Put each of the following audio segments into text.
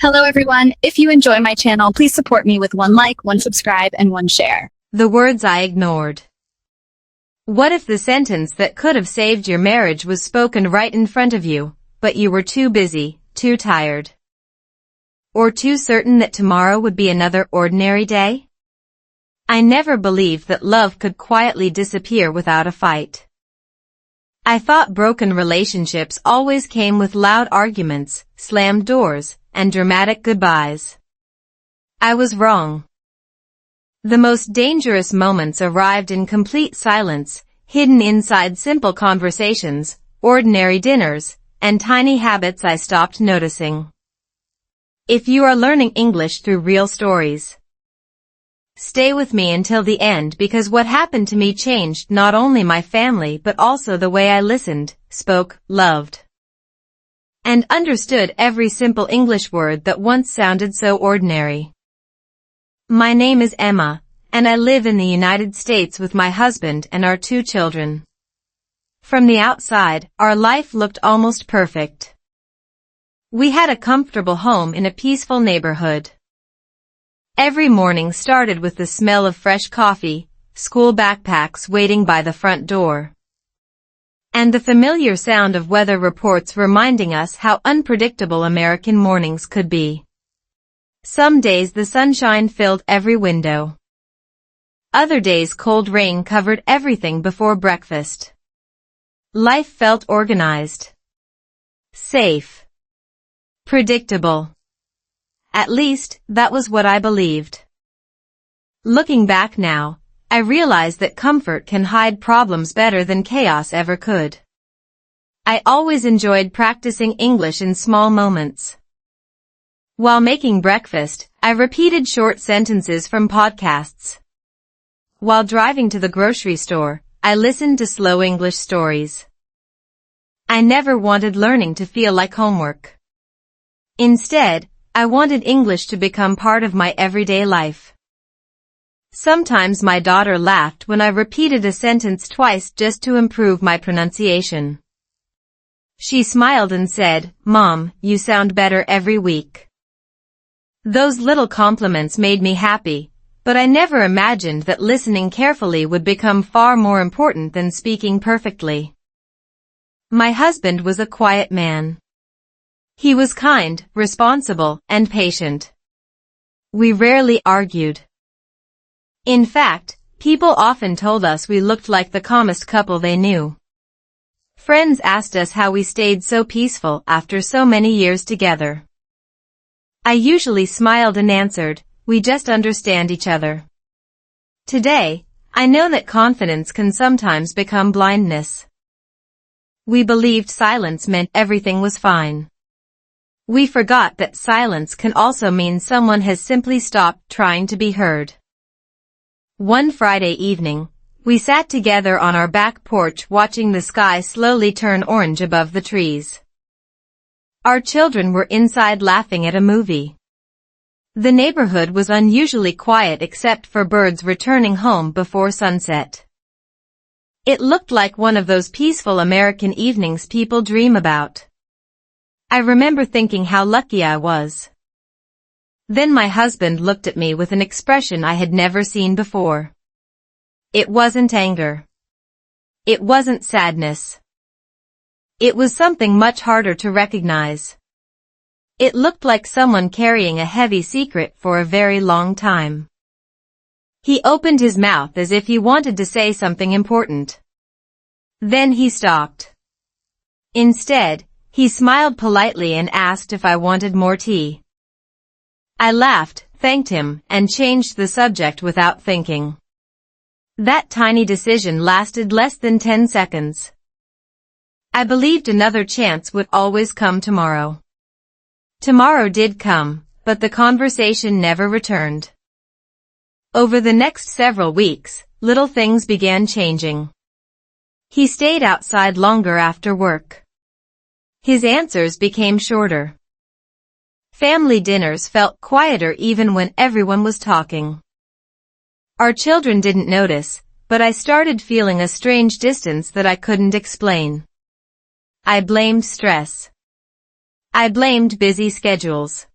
Hello everyone. If you enjoy my channel, please support me with one like, one subscribe, and one share. The words I ignored. What if the sentence that could have saved your marriage was spoken right in front of you, but you were too busy, too tired, or too certain that tomorrow would be another ordinary day? I never believed that love could quietly disappear without a fight. I thought broken relationships always came with loud arguments, slammed doors, and dramatic goodbyes. I was wrong. The most dangerous moments arrived in complete silence, hidden inside simple conversations, ordinary dinners, and tiny habits I stopped noticing. If you are learning English through real stories, stay with me until the end because what happened to me changed not only my family but also the way I listened, spoke, loved, and understood every simple English word that once sounded so ordinary. My name is Emma, and I live in the United States with my husband and our 2 children. From the outside, our life looked almost perfect. We had a comfortable home in a peaceful neighborhood. Every morning started with the smell of fresh coffee, school backpacks waiting by the front door, and the familiar sound of weather reports reminding us how unpredictable American mornings could be. Some days the sunshine filled every window. Other days cold rain covered everything before breakfast. Life felt organized, safe, predictable. At least, that was what I believed. Looking back now, I realize that comfort can hide problems better than chaos ever could. I always enjoyed practicing English in small moments. While making breakfast, I repeated short sentences from podcasts. While driving to the grocery store, I listened to slow English stories. I never wanted learning to feel like homework. Instead, I wanted English to become part of my everyday life. Sometimes my daughter laughed when I repeated a sentence twice just to improve my pronunciation. She smiled and said, "Mom, you sound better every week." Those little compliments made me happy, but I never imagined that listening carefully would become far more important than speaking perfectly. My husband was a quiet man. He was kind, responsible, and patient. We rarely argued. In fact, people often told us we looked like the calmest couple they knew. Friends asked us how we stayed so peaceful after so many years together. I usually smiled and answered, "We just understand each other." Today, I know that confidence can sometimes become blindness. We believed silence meant everything was fine. We forgot that silence can also mean someone has simply stopped trying to be heard. One Friday evening, we sat together on our back porch watching the sky slowly turn orange above the trees. Our children were inside laughing at a movie. The neighborhood was unusually quiet except for birds returning home before sunset. It looked like one of those peaceful American evenings people dream about. I remember thinking how lucky I was. Then my husband looked at me with an expression I had never seen before. It wasn't anger. It wasn't sadness. It was something much harder to recognize. It looked like someone carrying a heavy secret for a very long time. He opened his mouth as if he wanted to say something important. Then he stopped. Instead, he smiled politely and asked if I wanted more tea. I laughed, thanked him, and changed the subject without thinking. That tiny decision lasted less than 10 seconds. I believed another chance would always come tomorrow. Tomorrow did come, but the conversation never returned. Over the next several weeks, little things began changing. He stayed outside longer after work. His answers became shorter. Family dinners felt quieter even when everyone was talking. Our children didn't notice, but I started feeling a strange distance that I couldn't explain. I blamed stress. I blamed busy schedules.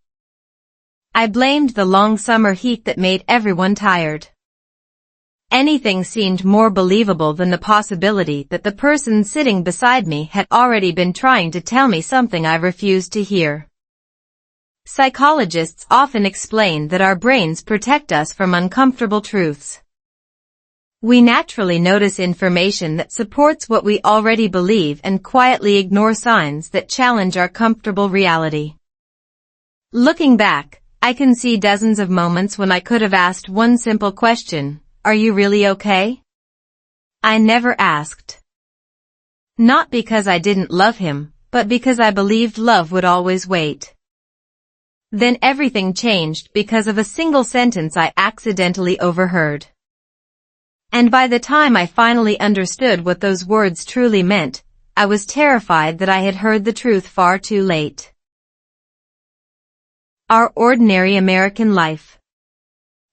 I blamed the long summer heat that made everyone tired. Anything seemed more believable than the possibility that the person sitting beside me had already been trying to tell me something I refused to hear. Psychologists often explain that our brains protect us from uncomfortable truths. We naturally notice information that supports what we already believe and quietly ignore signs that challenge our comfortable reality. Looking back, I can see dozens of moments when I could have asked one simple question: "Are you really okay?" I never asked. Not because I didn't love him, but because I believed love would always wait. Then everything changed because of a single sentence I accidentally overheard. And by the time I finally understood what those words truly meant, I was terrified that I had heard the truth far too late. Our ordinary American life.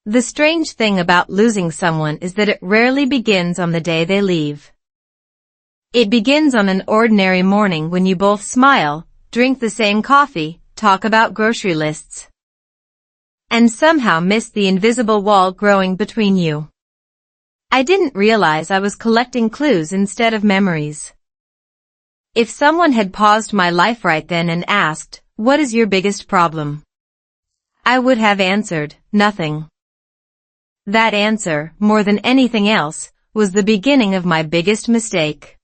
The strange thing about losing someone is that it rarely begins on the day they leave. It begins on an ordinary morning when you both smile, drink the same coffee, talk about grocery lists, and somehow miss the invisible wall growing between you. I didn't realize I was collecting clues instead of memories. If someone had paused my life right then and asked, "What is your biggest problem?" I would have answered, "Nothing." That answer, more than anything else, was the beginning of my biggest mistake.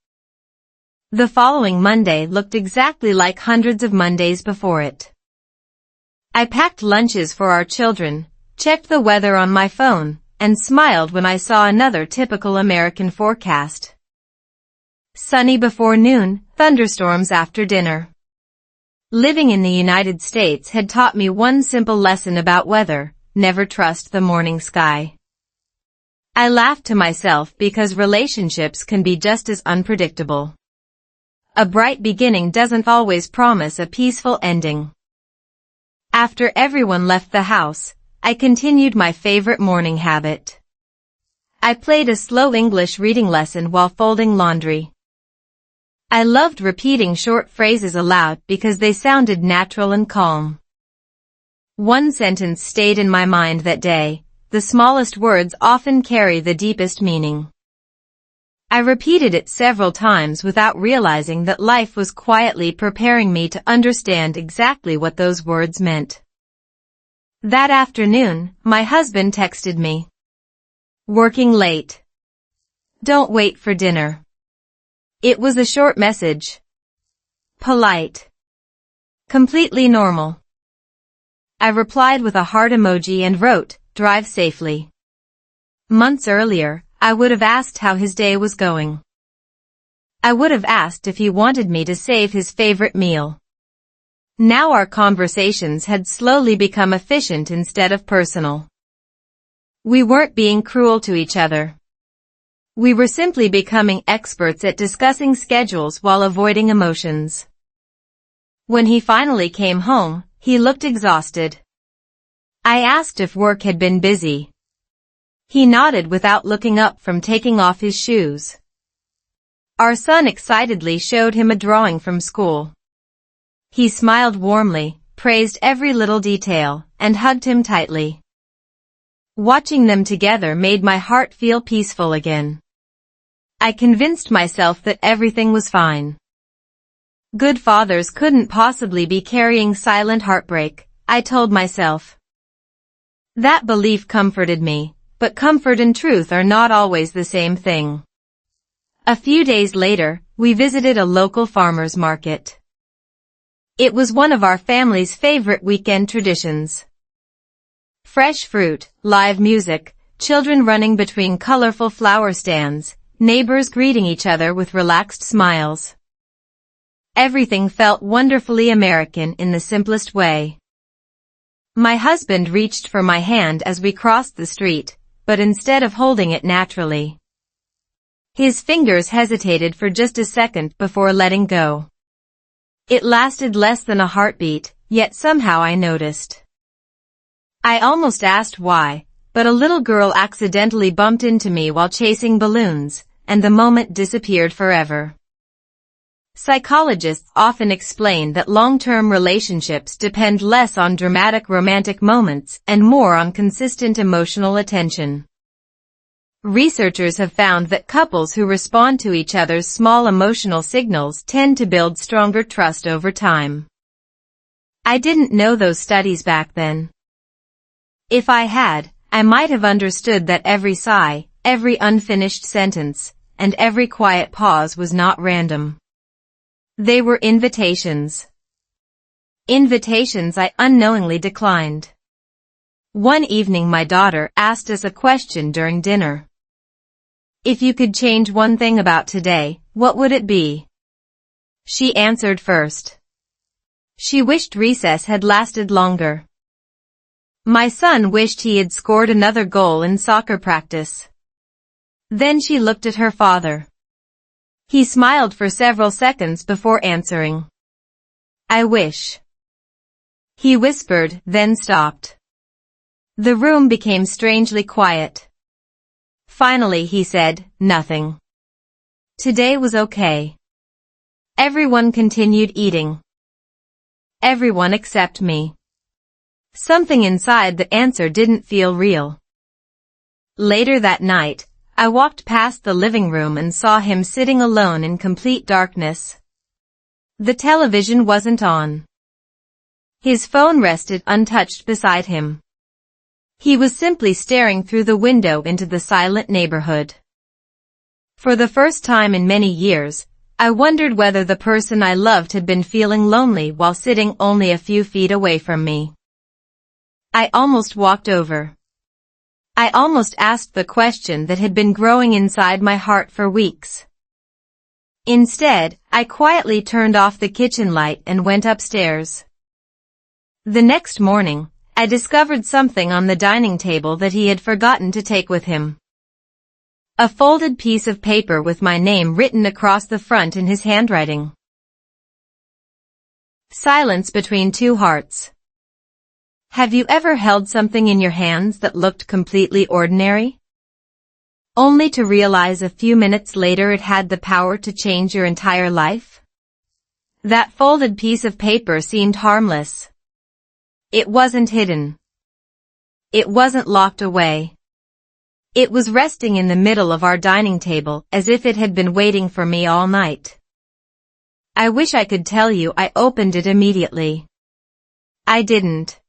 The following Monday looked exactly like hundreds of Mondays before it. I packed lunches for our children, checked the weather on my phone, and smiled when I saw another typical American forecast. Sunny before noon, thunderstorms after dinner. Living in the United States had taught me one simple lesson about weather: never trust the morning sky. I laughed to myself because relationships can be just as unpredictable. A bright beginning doesn't always promise a peaceful ending. After everyone left the house, I continued my favorite morning habit. I played a slow English reading lesson while folding laundry. I loved repeating short phrases aloud because they sounded natural and calm. One sentence stayed in my mind that day: "The smallest words often carry the deepest meaning." I repeated it several times without realizing that life was quietly preparing me to understand exactly what those words meant. That afternoon, my husband texted me. "Working late. Don't wait for dinner." It was a short message. Polite. Completely normal. I replied with a heart emoji and wrote, "Drive safely." Months earlier, I would have asked how his day was going. I would have asked if he wanted me to save his favorite meal. Now our conversations had slowly become efficient instead of personal. We weren't being cruel to each other. We were simply becoming experts at discussing schedules while avoiding emotions. When he finally came home, he looked exhausted. I asked if work had been busy. He nodded without looking up from taking off his shoes. Our son excitedly showed him a drawing from school. He smiled warmly, praised every little detail, and hugged him tightly. Watching them together made my heart feel peaceful again. I convinced myself that everything was fine. Good fathers couldn't possibly be carrying silent heartbreak, I told myself. That belief comforted me, but comfort and truth are not always the same thing. A few days later, we visited a local farmer's market. It was one of our family's favorite weekend traditions. Fresh fruit, live music, children running between colorful flower stands, neighbors greeting each other with relaxed smiles. Everything felt wonderfully American in the simplest way. My husband reached for my hand as we crossed the street, but instead of holding it naturally, his fingers hesitated for just a second before letting go. It lasted less than a heartbeat, yet somehow I noticed. I almost asked why, but a little girl accidentally bumped into me while chasing balloons, and the moment disappeared forever. Psychologists often explain that long-term relationships depend less on dramatic romantic moments and more on consistent emotional attention. Researchers have found that couples who respond to each other's small emotional signals tend to build stronger trust over time. I didn't know those studies back then. If I had, I might have understood that every sigh, every unfinished sentence, and every quiet pause was not random. They were invitations. Invitations I unknowingly declined. One evening my daughter asked us a question during dinner. If you could change one thing about today, what would it be? She answered first. She wished recess had lasted longer. My son wished he had scored another goal in soccer practice. Then she looked at her father. He smiled for several seconds before answering. I wish. He whispered, then stopped. The room became strangely quiet. Finally he said, nothing. Today was okay. Everyone continued eating. Everyone except me. Something inside the answer didn't feel real. Later that night, I walked past the living room and saw him sitting alone in complete darkness. The television wasn't on. His phone rested untouched beside him. He was simply staring through the window into the silent neighborhood. For the first time in many years, I wondered whether the person I loved had been feeling lonely while sitting only a few feet away from me. I almost walked over. I almost asked the question that had been growing inside my heart for weeks. Instead, I quietly turned off the kitchen light and went upstairs. The next morning, I discovered something on the dining table that he had forgotten to take with him. A folded piece of paper with my name written across the front in his handwriting. Silence between two hearts. Have you ever held something in your hands that looked completely ordinary? Only to realize a few minutes later it had the power to change your entire life? That folded piece of paper seemed harmless. It wasn't hidden. It wasn't locked away. It was resting in the middle of our dining table as if it had been waiting for me all night. I wish I could tell you I opened it immediately. I didn't.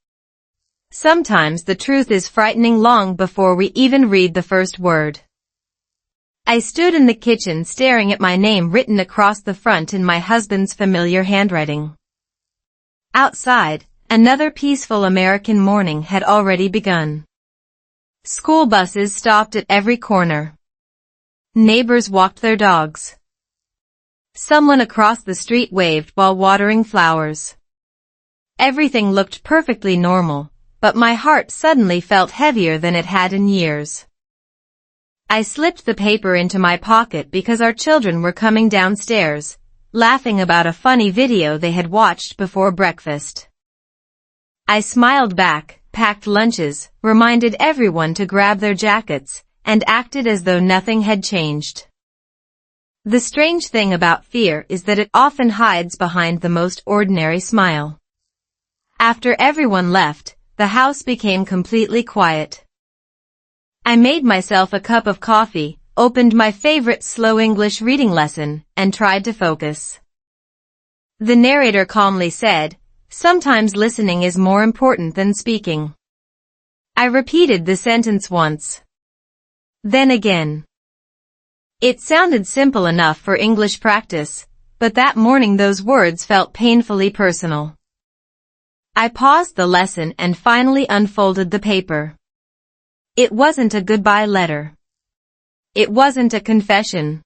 Sometimes the truth is frightening long before we even read the first word. I stood in the kitchen staring at my name written across the front in my husband's familiar handwriting. Outside, another peaceful American morning had already begun. School buses stopped at every corner. Neighbors walked their dogs. Someone across the street waved while watering flowers. Everything looked perfectly normal, but my heart suddenly felt heavier than it had in years. I slipped the paper into my pocket because our children were coming downstairs, laughing about a funny video they had watched before breakfast. I smiled back, packed lunches, reminded everyone to grab their jackets, and acted as though nothing had changed. The strange thing about fear is that it often hides behind the most ordinary smile. After everyone left, the house became completely quiet. I made myself a cup of coffee, opened my favorite slow English reading lesson, and tried to focus. The narrator calmly said, "Sometimes listening is more important than speaking." I repeated the sentence once. Then again. It sounded simple enough for English practice, but that morning those words felt painfully personal. I paused the lesson and finally unfolded the paper. It wasn't a goodbye letter. It wasn't a confession.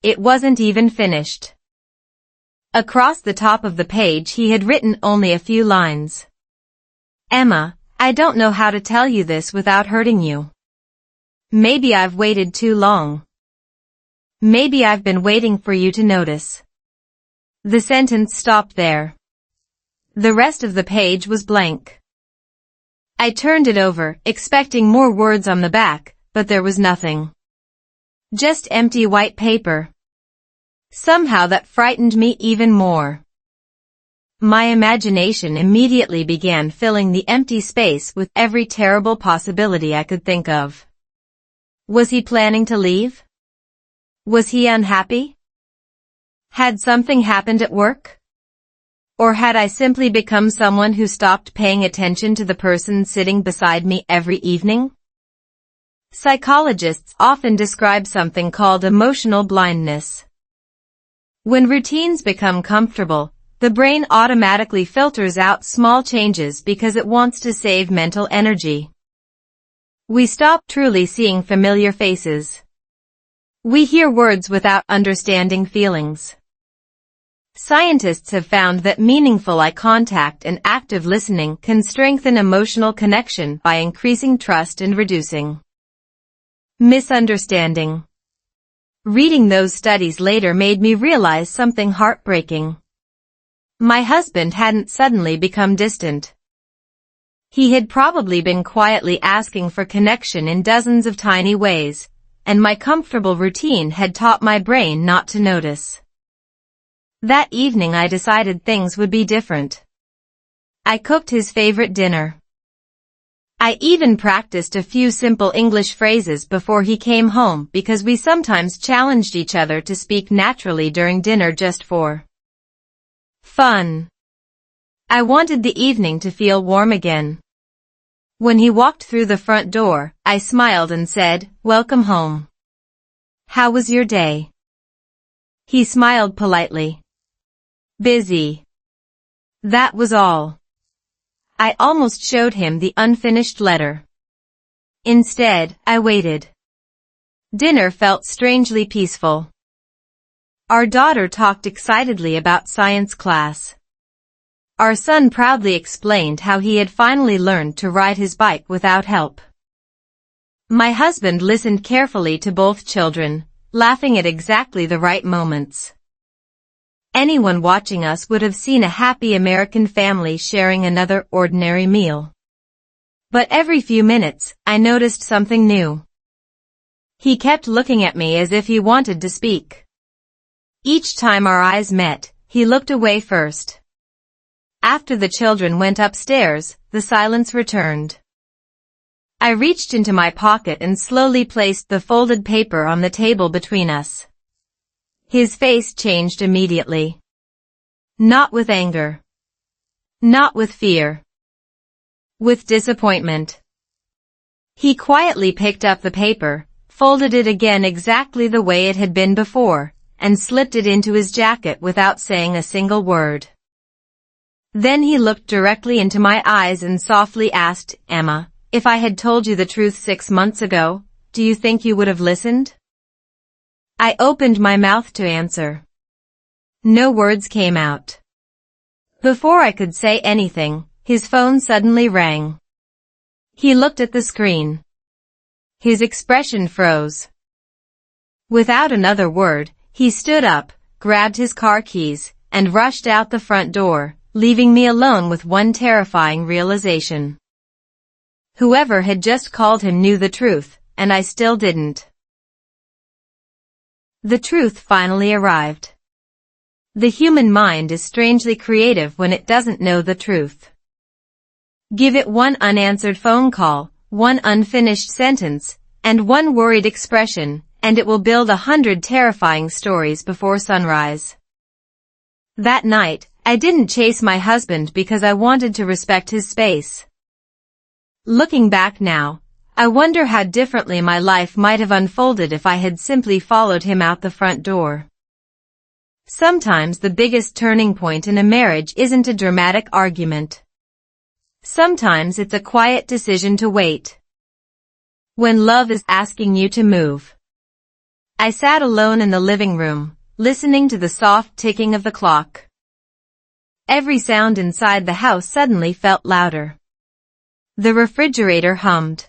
It wasn't even finished. Across the top of the page he had written only a few lines. "Emma, I don't know how to tell you this without hurting you. Maybe I've waited too long. Maybe I've been waiting for you to notice." The sentence stopped there. The rest of the page was blank. I turned it over, expecting more words on the back, but there was nothing. Just empty white paper. Somehow that frightened me even more. My imagination immediately began filling the empty space with every terrible possibility I could think of. Was he planning to leave? Was he unhappy? Had something happened at work? Or had I simply become someone who stopped paying attention to the person sitting beside me every evening? Psychologists often describe something called emotional blindness. When routines become comfortable, the brain automatically filters out small changes because it wants to save mental energy. We stop truly seeing familiar faces. We hear words without understanding feelings. Scientists have found that meaningful eye contact and active listening can strengthen emotional connection by increasing trust and reducing misunderstanding. Reading those studies later made me realize something heartbreaking. My husband hadn't suddenly become distant. He had probably been quietly asking for connection in dozens of tiny ways, and my comfortable routine had taught my brain not to notice. That evening I decided things would be different. I cooked his favorite dinner. I even practiced a few simple English phrases before he came home because we sometimes challenged each other to speak naturally during dinner just for fun. I wanted the evening to feel warm again. When he walked through the front door, I smiled and said, "Welcome home. How was your day?" He smiled politely. "Busy." That was all. I almost showed him the unfinished letter. Instead, I waited. Dinner felt strangely peaceful. Our daughter talked excitedly about science class. Our son proudly explained how he had finally learned to ride his bike without help. My husband listened carefully to both children, laughing at exactly the right moments. Anyone watching us would have seen a happy American family sharing another ordinary meal. But every few minutes, I noticed something new. He kept looking at me as if he wanted to speak. Each time our eyes met, he looked away first. After the children went upstairs, the silence returned. I reached into my pocket and slowly placed the folded paper on the table between us. His face changed immediately. Not with anger. Not with fear. With disappointment. He quietly picked up the paper, folded it again exactly the way it had been before, and slipped it into his jacket without saying a single word. Then he looked directly into my eyes and softly asked, "Emma, if I had told you the truth 6 months ago, do you think you would have listened?" I opened my mouth to answer. No words came out. Before I could say anything, his phone suddenly rang. He looked at the screen. His expression froze. Without another word, he stood up, grabbed his car keys, and rushed out the front door, leaving me alone with one terrifying realization. Whoever had just called him knew the truth, and I still didn't. The truth finally arrived. The human mind is strangely creative when it doesn't know the truth. Give it one unanswered phone call, one unfinished sentence, and one worried expression, and it will build 100 terrifying stories before sunrise. That night, I didn't chase my husband because I wanted to respect his space. Looking back now, I wonder how differently my life might have unfolded if I had simply followed him out the front door. Sometimes the biggest turning point in a marriage isn't a dramatic argument. Sometimes it's a quiet decision to wait. When love is asking you to move. I sat alone in the living room, listening to the soft ticking of the clock. Every sound inside the house suddenly felt louder. The refrigerator hummed.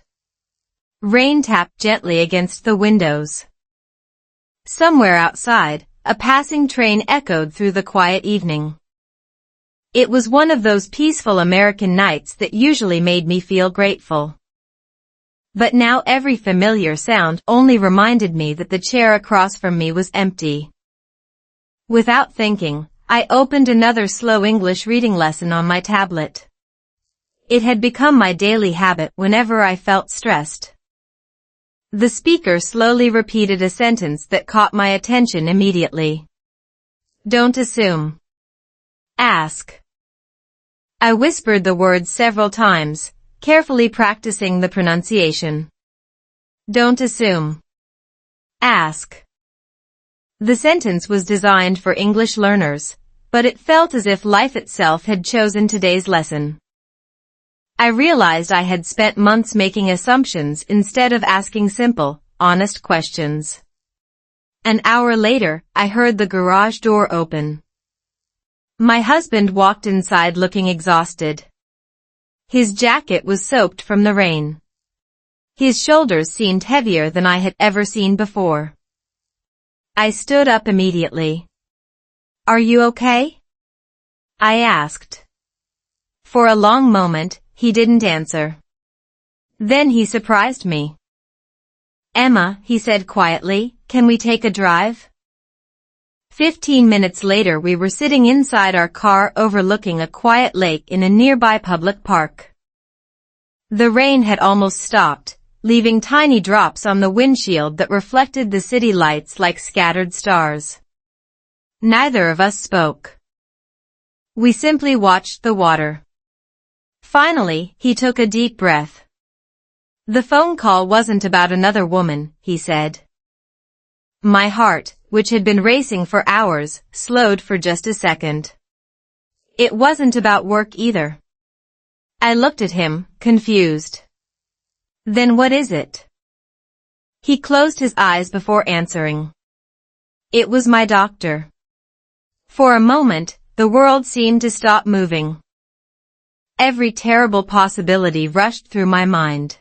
Rain tapped gently against the windows. Somewhere outside, a passing train echoed through the quiet evening. It was one of those peaceful American nights that usually made me feel grateful. But now every familiar sound only reminded me that the chair across from me was empty. Without thinking, I opened another slow English reading lesson on my tablet. It had become my daily habit whenever I felt stressed. The speaker slowly repeated a sentence that caught my attention immediately. Don't assume. Ask. I whispered the words several times, carefully practicing the pronunciation. Don't assume. Ask. The sentence was designed for English learners, but it felt as if life itself had chosen today's lesson. I realized I had spent months making assumptions instead of asking simple, honest questions. An hour later, I heard the garage door open. My husband walked inside looking exhausted. His jacket was soaked from the rain. His shoulders seemed heavier than I had ever seen before. I stood up immediately. Are you okay? I asked. For a long moment, he didn't answer. Then he surprised me. Emma, he said quietly, can we take a drive? 15 minutes later we were sitting inside our car overlooking a quiet lake in a nearby public park. The rain had almost stopped, leaving tiny drops on the windshield that reflected the city lights like scattered stars. Neither of us spoke. We simply watched the water. Finally, he took a deep breath. The phone call wasn't about another woman, he said. My heart, which had been racing for hours, slowed for just a second. It wasn't about work either. I looked at him, confused. Then what is it? He closed his eyes before answering. It was my doctor. For a moment, the world seemed to stop moving. Every terrible possibility rushed through my mind.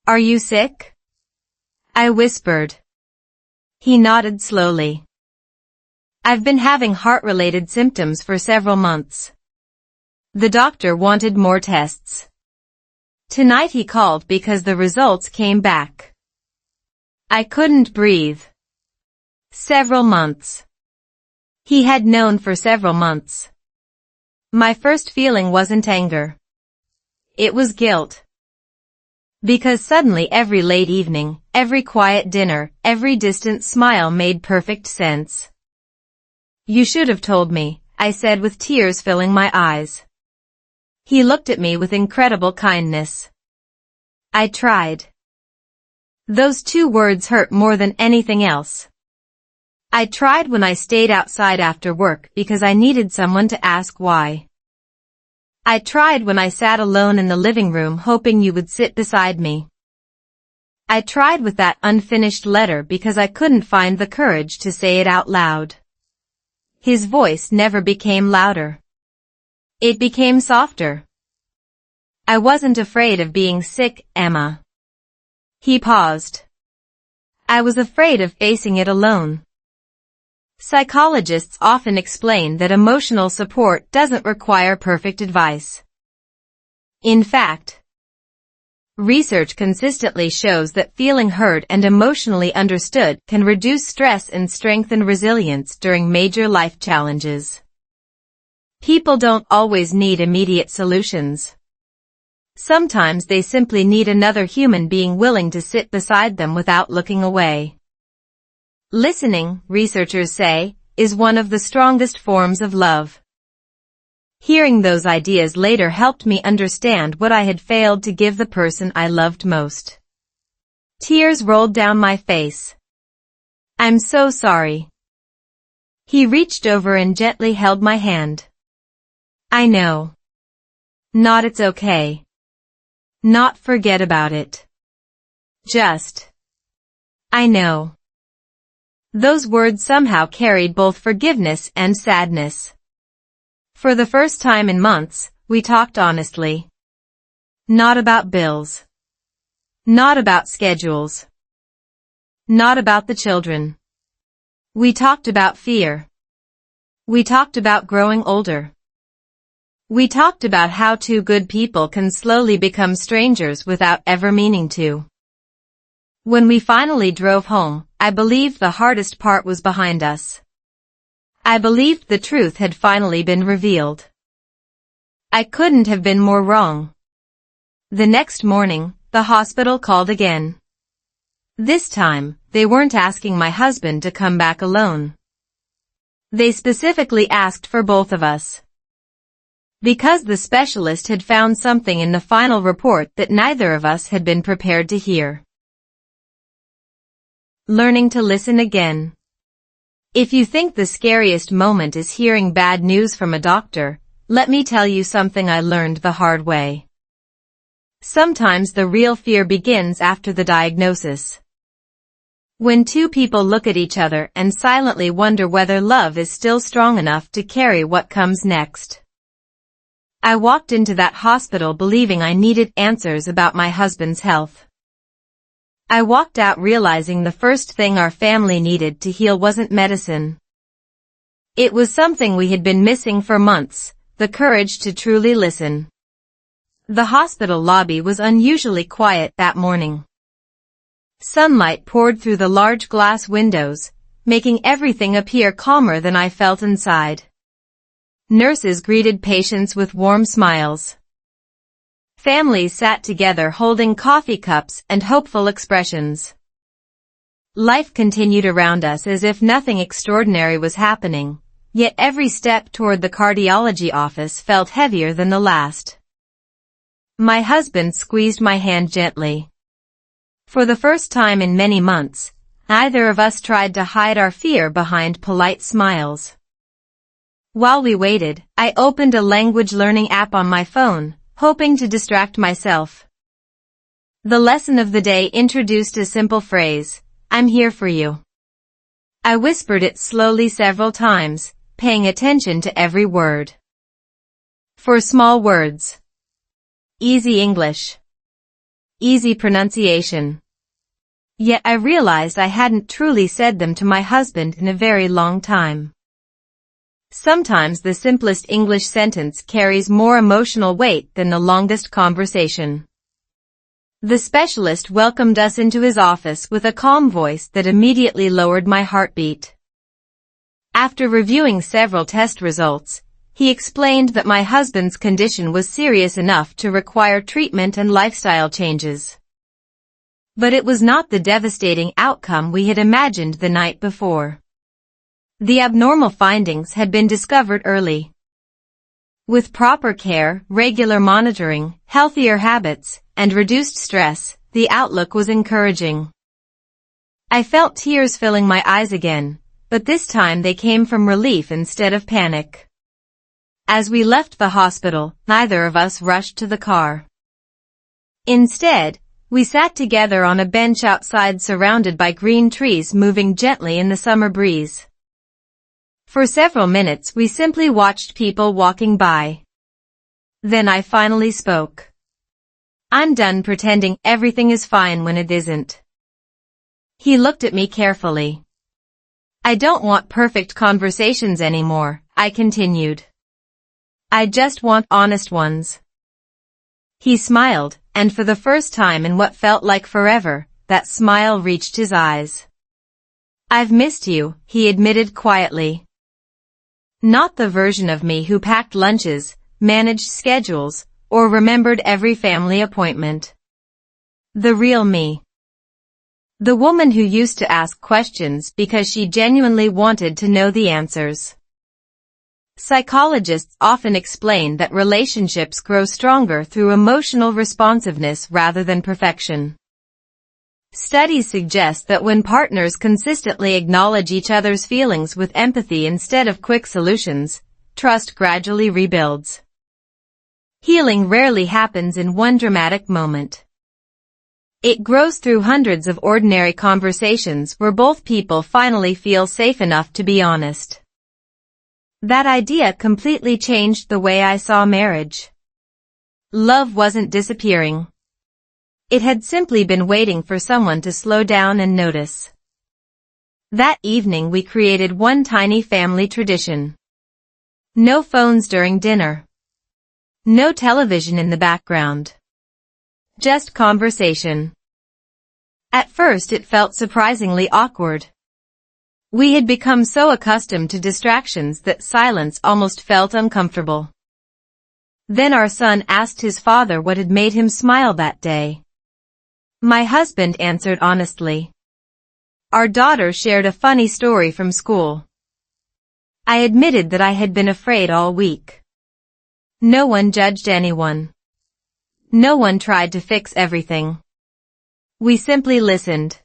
Are you sick? I whispered. He nodded slowly. I've been having heart-related symptoms for several months. The doctor wanted more tests. Tonight he called because the results came back. I couldn't breathe. Several months. He had known for several months. My first feeling wasn't anger. It was guilt. Because suddenly every late evening, every quiet dinner, every distant smile made perfect sense. You should have told me, I said with tears filling my eyes. He looked at me with incredible kindness. I tried. Those two words hurt more than anything else. I tried when I stayed outside after work because I needed someone to ask why. I tried when I sat alone in the living room hoping you would sit beside me. I tried with that unfinished letter because I couldn't find the courage to say it out loud. His voice never became louder. It became softer. I wasn't afraid of being sick, Emma. He paused. I was afraid of facing it alone. Psychologists often explain that emotional support doesn't require perfect advice. In fact, research consistently shows that feeling heard and emotionally understood can reduce stress and strengthen resilience during major life challenges. People don't always need immediate solutions. Sometimes they simply need another human being willing to sit beside them without looking away. Listening, researchers say, is one of the strongest forms of love. Hearing those ideas later helped me understand what I had failed to give the person I loved most. Tears rolled down my face. I'm so sorry. He reached over and gently held my hand. I know. Not it's okay. Not forget about it. Just. I know. Those words somehow carried both forgiveness and sadness. For the first time in months, we talked honestly. Not about bills. Not about schedules. Not about the children. We talked about fear. We talked about growing older. We talked about how two good people can slowly become strangers without ever meaning to. When we finally drove home, I believed the hardest part was behind us. I believed the truth had finally been revealed. I couldn't have been more wrong. The next morning, the hospital called again. This time, they weren't asking my husband to come back alone. They specifically asked for both of us. Because the specialist had found something in the final report that neither of us had been prepared to hear. Learning to listen again. If you think the scariest moment is hearing bad news from a doctor, let me tell you something I learned the hard way. Sometimes the real fear begins after the diagnosis. When two people look at each other and silently wonder whether love is still strong enough to carry what comes next. I walked into that hospital believing I needed answers about my husband's health. I walked out realizing the first thing our family needed to heal wasn't medicine. It was something we had been missing for months, the courage to truly listen. The hospital lobby was unusually quiet that morning. Sunlight poured through the large glass windows, making everything appear calmer than I felt inside. Nurses greeted patients with warm smiles. Families sat together holding coffee cups and hopeful expressions. Life continued around us as if nothing extraordinary was happening, yet every step toward the cardiology office felt heavier than the last. My husband squeezed my hand gently. For the first time in many months, neither of us tried to hide our fear behind polite smiles. While we waited, I opened a language learning app on my phone, hoping to distract myself. The lesson of the day introduced a simple phrase, "I'm here for you." I whispered it slowly several times, paying attention to every word. For small words. Easy English. Easy pronunciation. Yet I realized I hadn't truly said them to my husband in a very long time. Sometimes the simplest English sentence carries more emotional weight than the longest conversation. The specialist welcomed us into his office with a calm voice that immediately lowered my heartbeat. After reviewing several test results, he explained that my husband's condition was serious enough to require treatment and lifestyle changes. But it was not the devastating outcome we had imagined the night before. The abnormal findings had been discovered early. With proper care, regular monitoring, healthier habits, and reduced stress, the outlook was encouraging. I felt tears filling my eyes again, but this time they came from relief instead of panic. As we left the hospital, neither of us rushed to the car. Instead, we sat together on a bench outside surrounded by green trees moving gently in the summer breeze. For several minutes we simply watched people walking by. Then I finally spoke. "I'm done pretending everything is fine when it isn't." He looked at me carefully. "I don't want perfect conversations anymore," I continued. "I just want honest ones." He smiled, and for the first time in what felt like forever, that smile reached his eyes. "I've missed you," he admitted quietly. Not the version of me who packed lunches, managed schedules, or remembered every family appointment. The real me. The woman who used to ask questions because she genuinely wanted to know the answers. Psychologists often explain that relationships grow stronger through emotional responsiveness rather than perfection. Studies suggest that when partners consistently acknowledge each other's feelings with empathy instead of quick solutions, trust gradually rebuilds. Healing rarely happens in one dramatic moment. It grows through hundreds of ordinary conversations where both people finally feel safe enough to be honest. That idea completely changed the way I saw marriage. Love wasn't disappearing. It had simply been waiting for someone to slow down and notice. That evening we created one tiny family tradition. No phones during dinner. No television in the background. Just conversation. At first it felt surprisingly awkward. We had become so accustomed to distractions that silence almost felt uncomfortable. Then our son asked his father what had made him smile that day. My husband answered honestly. Our daughter shared a funny story from school. I admitted that I had been afraid all week. No one judged anyone. No one tried to fix everything. We simply listened.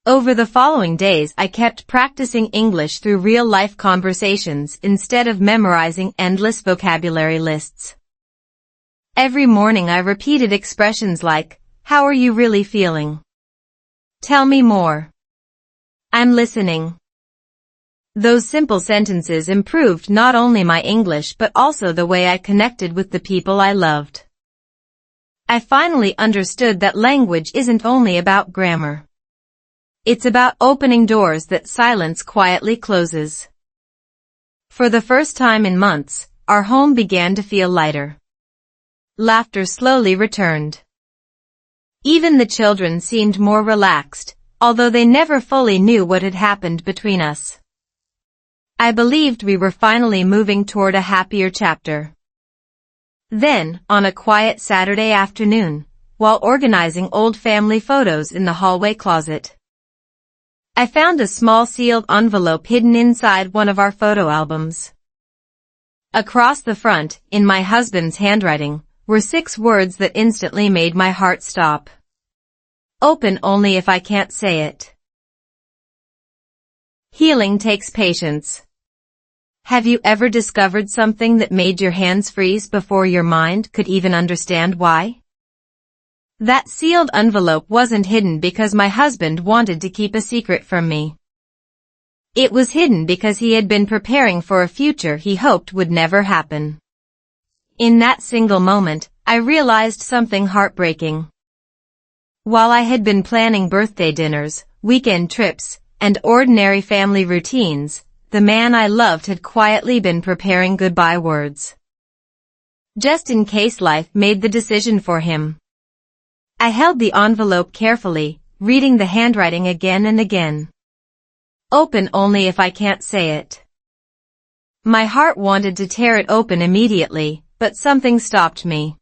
Over the following days I kept practicing English through real-life conversations instead of memorizing endless vocabulary lists. Every morning I repeated expressions like, "How are you really feeling? Tell me more. I'm listening." Those simple sentences improved not only my English but also the way I connected with the people I loved. I finally understood that language isn't only about grammar. It's about opening doors that silence quietly closes. For the first time in months, our home began to feel lighter. Laughter slowly returned. Even the children seemed more relaxed, although they never fully knew what had happened between us. I believed we were finally moving toward a happier chapter. Then, on a quiet Saturday afternoon, while organizing old family photos in the hallway closet, I found a small sealed envelope hidden inside one of our photo albums. Across the front, in my husband's handwriting, were 6 words that instantly made my heart stop. Open only if I can't say it. Healing takes patience. Have you ever discovered something that made your hands freeze before your mind could even understand why? That sealed envelope wasn't hidden because my husband wanted to keep a secret from me. It was hidden because he had been preparing for a future he hoped would never happen. In that single moment, I realized something heartbreaking. While I had been planning birthday dinners, weekend trips, and ordinary family routines, the man I loved had quietly been preparing goodbye words. Just in case life made the decision for him. I held the envelope carefully, reading the handwriting again and again. Open only if I can't say it. My heart wanted to tear it open immediately, but something stopped me.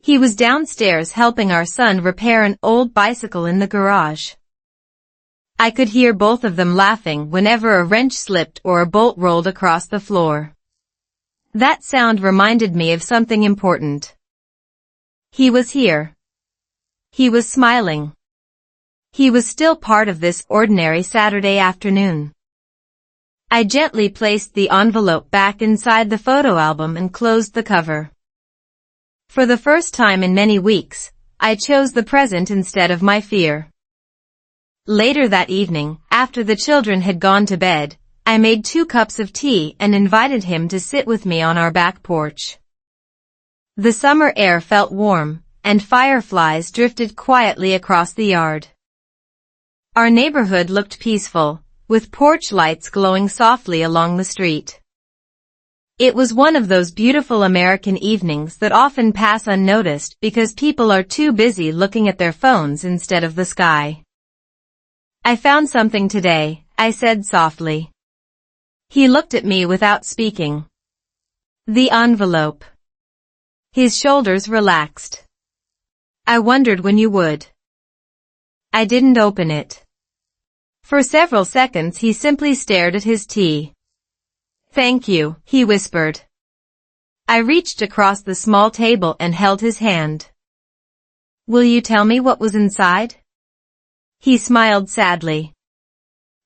He was downstairs helping our son repair an old bicycle in the garage. I could hear both of them laughing whenever a wrench slipped or a bolt rolled across the floor. That sound reminded me of something important. He was here. He was smiling. He was still part of this ordinary Saturday afternoon. I gently placed the envelope back inside the photo album and closed the cover. For the first time in many weeks, I chose the present instead of my fear. Later that evening, after the children had gone to bed, I made 2 cups of tea and invited him to sit with me on our back porch. The summer air felt warm, and fireflies drifted quietly across the yard. Our neighborhood looked peaceful, with porch lights glowing softly along the street. It was one of those beautiful American evenings that often pass unnoticed because people are too busy looking at their phones instead of the sky. I found something today, I said softly. He looked at me without speaking. The envelope. His shoulders relaxed. I wondered when you would. I didn't open it. For several seconds he simply stared at his tea. Thank you, he whispered. I reached across the small table and held his hand. Will you tell me what was inside? He smiled sadly.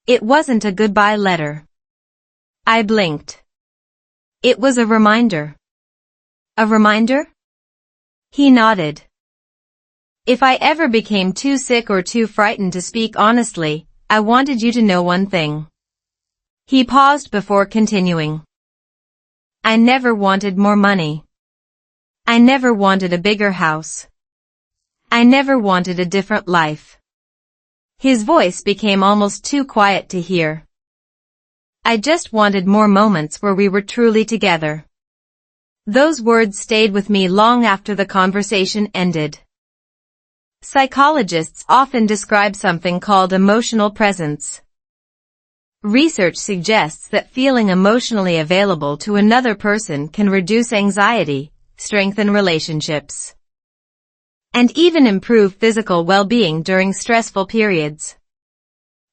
It wasn't a goodbye letter. I blinked. It was a reminder. A reminder? He nodded. If I ever became too sick or too frightened to speak honestly, I wanted you to know one thing. He paused before continuing. I never wanted more money. I never wanted a bigger house. I never wanted a different life. His voice became almost too quiet to hear. I just wanted more moments where we were truly together. Those words stayed with me long after the conversation ended. Psychologists often describe something called emotional presence. Research suggests that feeling emotionally available to another person can reduce anxiety, strengthen relationships, and even improve physical well-being during stressful periods.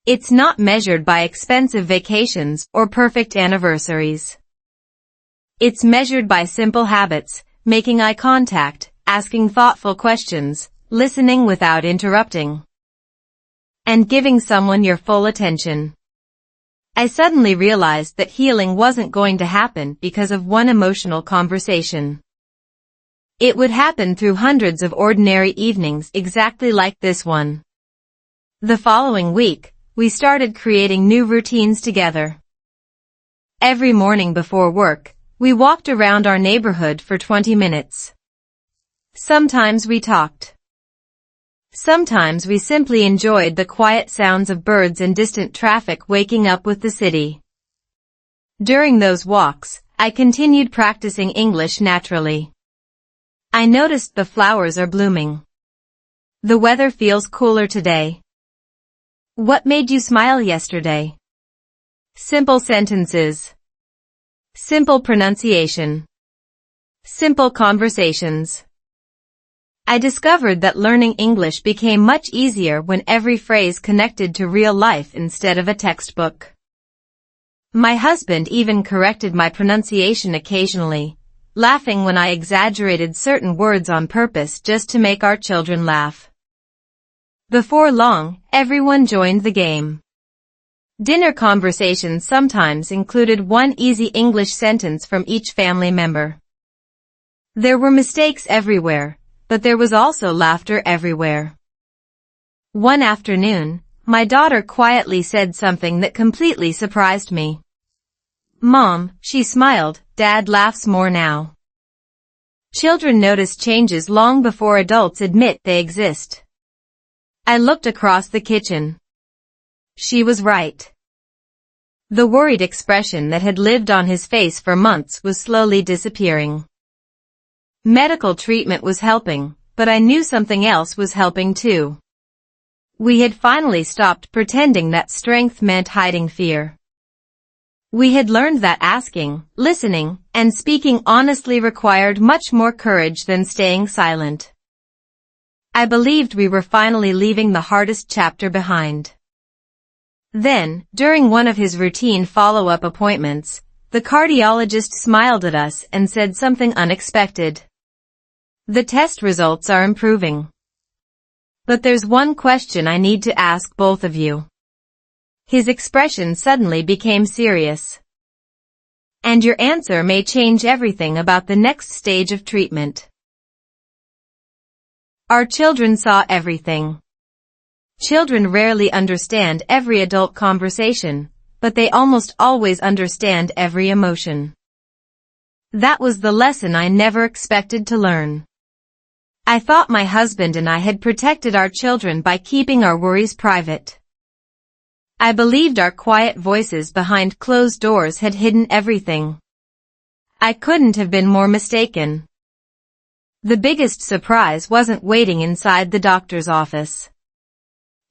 It's not measured by expensive vacations or perfect anniversaries. It's measured by simple habits, making eye contact, asking thoughtful questions, listening without interrupting, and giving someone your full attention. I suddenly realized that healing wasn't going to happen because of one emotional conversation. It would happen through hundreds of ordinary evenings exactly like this one. The following week, we started creating new routines together. Every morning before work, we walked around our neighborhood for 20 minutes. Sometimes we talked. Sometimes we simply enjoyed the quiet sounds of birds and distant traffic waking up with the city. During those walks, I continued practicing English naturally. I noticed the flowers are blooming. The weather feels cooler today. What made you smile yesterday? Simple sentences. Simple pronunciation. Simple conversations. I discovered that learning English became much easier when every phrase connected to real life instead of a textbook. My husband even corrected my pronunciation occasionally, laughing when I exaggerated certain words on purpose just to make our children laugh. Before long, everyone joined the game. Dinner conversations sometimes included one easy English sentence from each family member. There were mistakes everywhere, but there was also laughter everywhere. One afternoon, my daughter quietly said something that completely surprised me. "Mom," she smiled, "Dad laughs more now." Children notice changes long before adults admit they exist. I looked across the kitchen. She was right. The worried expression that had lived on his face for months was slowly disappearing. Medical treatment was helping, but I knew something else was helping too. We had finally stopped pretending that strength meant hiding fear. We had learned that asking, listening, and speaking honestly required much more courage than staying silent. I believed we were finally leaving the hardest chapter behind. Then, during one of his routine follow-up appointments, the cardiologist smiled at us and said something unexpected. "The test results are improving. But there's one question I need to ask both of you." His expression suddenly became serious. "And your answer may change everything about the next stage of treatment." Our children saw everything. Children rarely understand every adult conversation, but they almost always understand every emotion. That was the lesson I never expected to learn. I thought my husband and I had protected our children by keeping our worries private. I believed our quiet voices behind closed doors had hidden everything. I couldn't have been more mistaken. The biggest surprise wasn't waiting inside the doctor's office.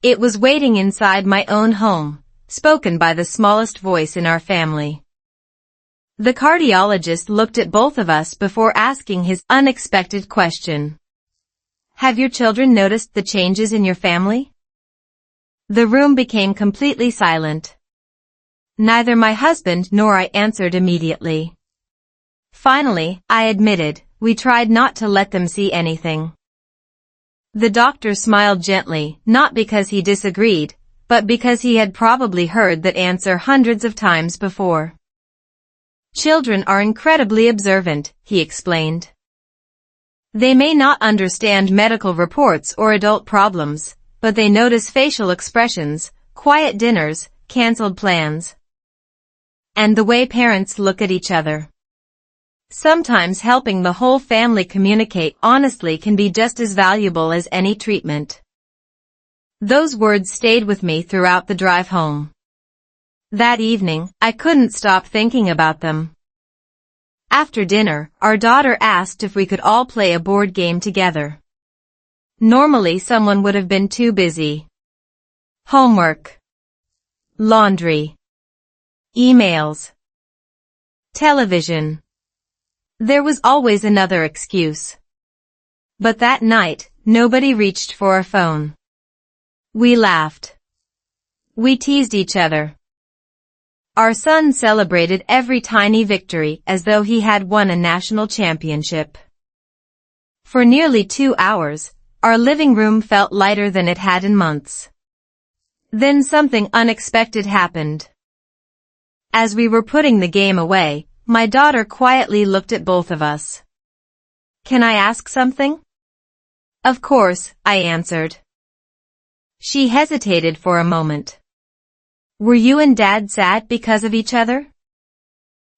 It was waiting inside my own home, spoken by the smallest voice in our family. The cardiologist looked at both of us before asking his unexpected question. "Have your children noticed the changes in your family?" The room became completely silent. Neither my husband nor I answered immediately. Finally, I admitted, "We tried not to let them see anything." The doctor smiled gently, not because he disagreed, but because he had probably heard that answer hundreds of times before. "Children are incredibly observant," he explained. "They may not understand medical reports or adult problems, but they notice facial expressions, quiet dinners, canceled plans, and the way parents look at each other. Sometimes helping the whole family communicate honestly can be just as valuable as any treatment." Those words stayed with me throughout the drive home. That evening, I couldn't stop thinking about them. After dinner, our daughter asked if we could all play a board game together. Normally someone would have been too busy. Homework. Laundry. emails, television. There was always another excuse. But that night, nobody reached for a phone. We laughed. We teased each other. Our son celebrated every tiny victory as though he had won a national championship. For nearly 2 hours, our living room felt lighter than it had in months. Then something unexpected happened. As we were putting the game away, my daughter quietly looked at both of us. "Can I ask something?" "Of course," I answered. She hesitated for a moment. "Were you and Dad sad because of each other?"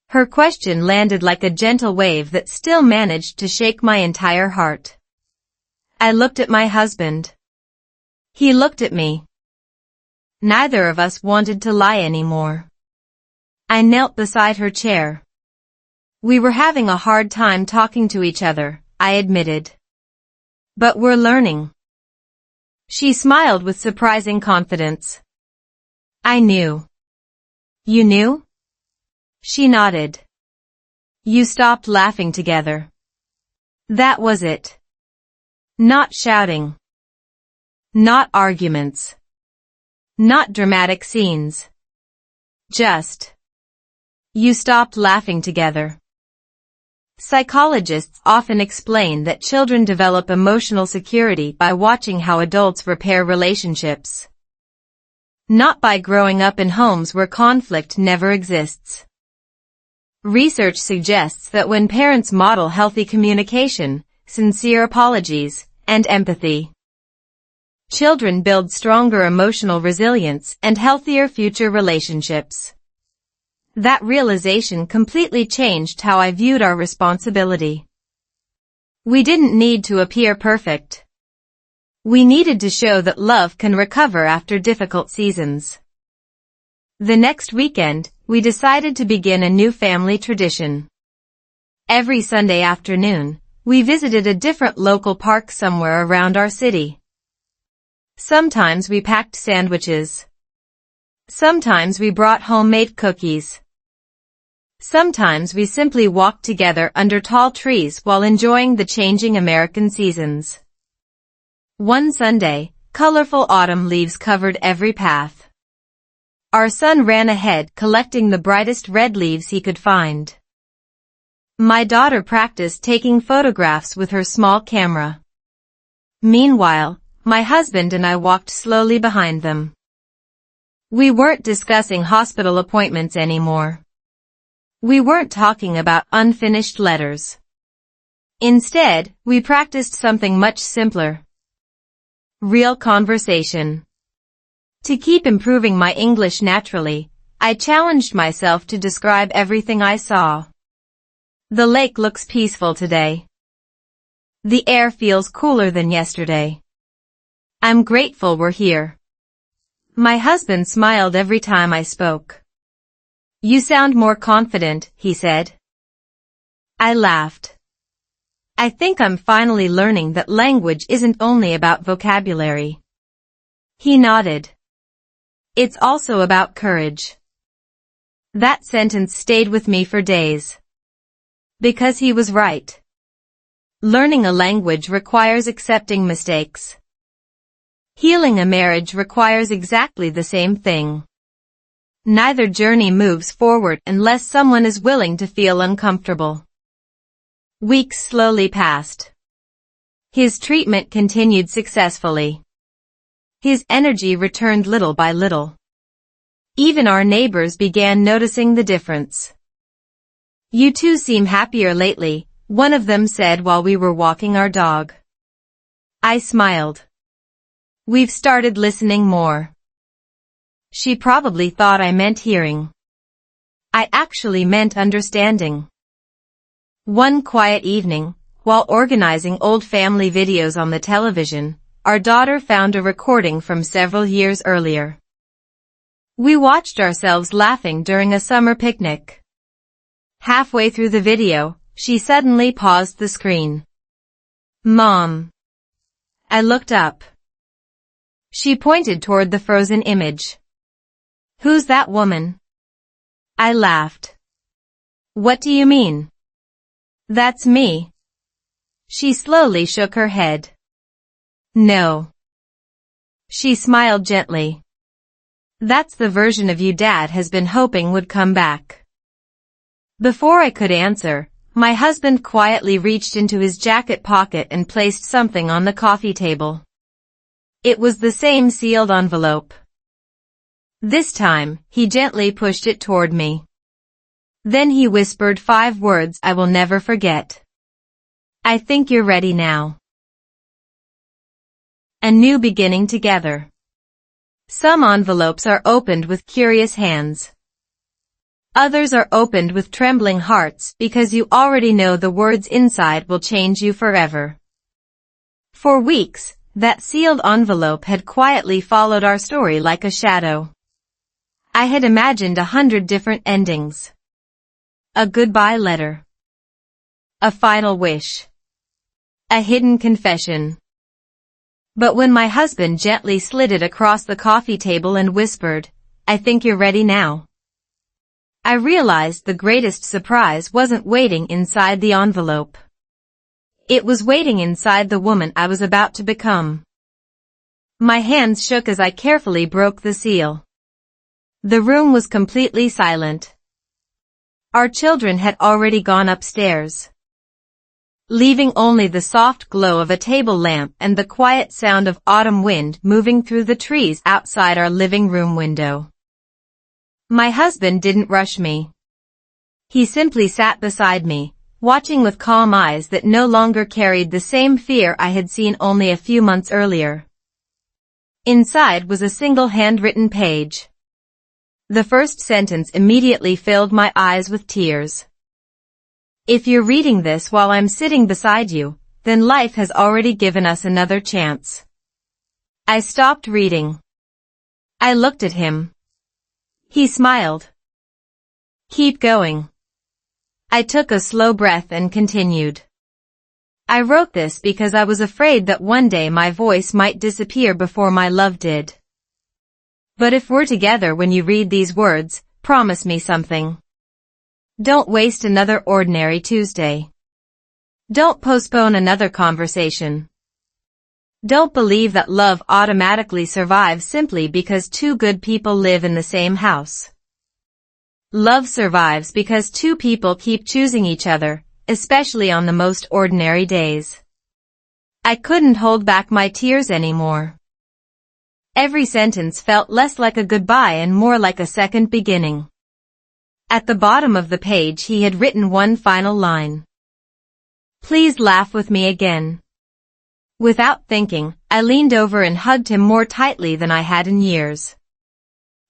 Her question landed like a gentle wave that still managed to shake my entire heart. I looked at my husband. He looked at me. Neither of us wanted to lie anymore. I knelt beside her chair. "We were having a hard time talking to each other," I admitted. "But we're learning." She smiled with surprising confidence. I knew. "You knew?" She nodded. "You stopped laughing together." That was it. Not shouting. Not arguments. Not dramatic scenes. Just. You stopped laughing together. Psychologists often explain that children develop emotional security by watching how adults repair relationships. Not by growing up in homes where conflict never exists. Research suggests that when parents model healthy communication, sincere apologies, and empathy, children build stronger emotional resilience and healthier future relationships. That realization completely changed how I viewed our responsibility. We didn't need to appear perfect. We needed to show that love can recover after difficult seasons. The next weekend, we decided to begin a new family tradition. Every Sunday afternoon, we visited a different local park somewhere around our city. Sometimes we packed sandwiches. Sometimes we brought homemade cookies. Sometimes we simply walked together under tall trees while enjoying the changing American seasons. One Sunday, colorful autumn leaves covered every path. Our son ran ahead collecting the brightest red leaves he could find. My daughter practiced taking photographs with her small camera. Meanwhile, my husband and I walked slowly behind them. We weren't discussing hospital appointments anymore. We weren't talking about unfinished letters. Instead, we practiced something much simpler. Real conversation. To keep improving my English naturally, I challenged myself to describe everything I saw. The lake looks peaceful today. The air feels cooler than yesterday. I'm grateful we're here. My husband smiled every time I spoke. You sound more confident, he said. I laughed. I think I'm finally learning that language isn't only about vocabulary. He nodded. It's also about courage. That sentence stayed with me for days. Because he was right. Learning a language requires accepting mistakes. Healing a marriage requires exactly the same thing. Neither journey moves forward unless someone is willing to feel uncomfortable. Weeks slowly passed. His treatment continued successfully. His energy returned little by little. Even our neighbors began noticing the difference. You two seem happier lately, one of them said while we were walking our dog. I smiled. We've started listening more. She probably thought I meant hearing. I actually meant understanding. One quiet evening, while organizing old family videos on the television, our daughter found a recording from several years earlier. We watched ourselves laughing during a summer picnic. Halfway through the video, she suddenly paused the screen. Mom. I looked up. She pointed toward the frozen image. Who's that woman? I laughed. What do you mean? That's me. She slowly shook her head. No. She smiled gently. That's the version of you Dad has been hoping would come back. Before I could answer, my husband quietly reached into his jacket pocket and placed something on the coffee table. It was the same sealed envelope. This time, he gently pushed it toward me. Then he whispered 5 words I will never forget. I think you're ready now. A new beginning together. Some envelopes are opened with curious hands. Others are opened with trembling hearts because you already know the words inside will change you forever. For weeks, that sealed envelope had quietly followed our story like a shadow. I had imagined 100 different endings. A goodbye letter. A final wish. A hidden confession. But when my husband gently slid it across the coffee table and whispered, I think you're ready now, I realized the greatest surprise wasn't waiting inside the envelope. It was waiting inside the woman I was about to become. My hands shook as I carefully broke the seal. The room was completely silent. Our children had already gone upstairs, leaving only the soft glow of a table lamp and the quiet sound of autumn wind moving through the trees outside our living room window. My husband didn't rush me. He simply sat beside me, watching with calm eyes that no longer carried the same fear I had seen only a few months earlier. Inside was a single handwritten page. The first sentence immediately filled my eyes with tears. If you're reading this while I'm sitting beside you, then life has already given us another chance. I stopped reading. I looked at him. He smiled. Keep going. I took a slow breath and continued. I wrote this because I was afraid that one day my voice might disappear before my love did. But if we're together when you read these words, promise me something. Don't waste another ordinary Tuesday. Don't postpone another conversation. Don't believe that love automatically survives simply because 2 good people live in the same house. Love survives because 2 people keep choosing each other, especially on the most ordinary days. I couldn't hold back my tears anymore. Every sentence felt less like a goodbye and more like a second beginning. At the bottom of the page he had written one final line. Please laugh with me again. Without thinking, I leaned over and hugged him more tightly than I had in years.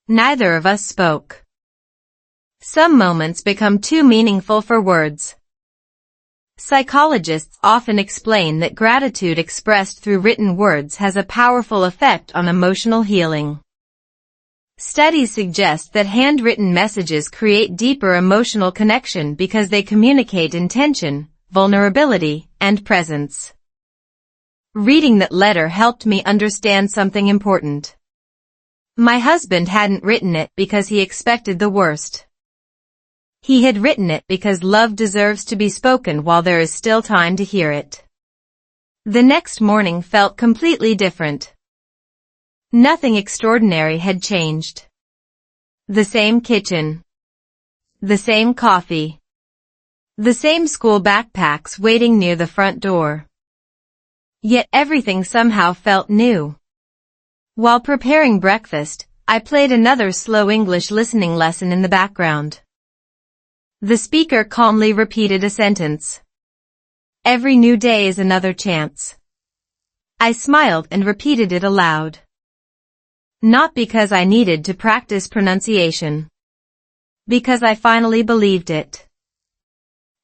Neither of us spoke. Some moments become too meaningful for words. Psychologists often explain that gratitude expressed through written words has a powerful effect on emotional healing. Studies suggest that handwritten messages create deeper emotional connection because they communicate intention, vulnerability, and presence. Reading that letter helped me understand something important. My husband hadn't written it because he expected the worst. He had written it because love deserves to be spoken while there is still time to hear it. The next morning felt completely different. Nothing extraordinary had changed. The same kitchen. The same coffee. The same school backpacks waiting near the front door. Yet everything somehow felt new. While preparing breakfast, I played another slow English listening lesson in the background. The speaker calmly repeated a sentence. Every new day is another chance. I smiled and repeated it aloud. Not because I needed to practice pronunciation. Because I finally believed it.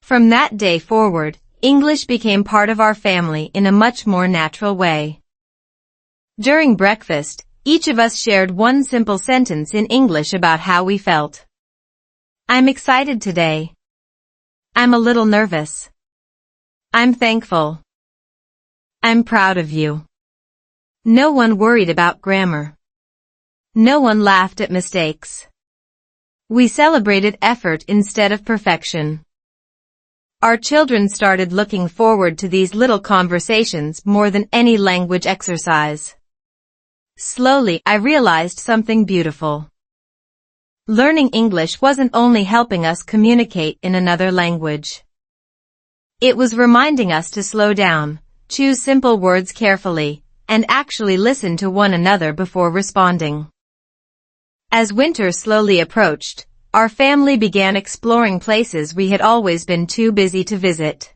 From that day forward, English became part of our family in a much more natural way. During breakfast, each of us shared one simple sentence in English about how we felt. I'm excited today. I'm a little nervous. I'm thankful. I'm proud of you. No one worried about grammar. No one laughed at mistakes. We celebrated effort instead of perfection. Our children started looking forward to these little conversations more than any language exercise. Slowly, I realized something beautiful. Learning English wasn't only helping us communicate in another language. It was reminding us to slow down, choose simple words carefully, and actually listen to one another before responding. As winter slowly approached, our family began exploring places we had always been too busy to visit.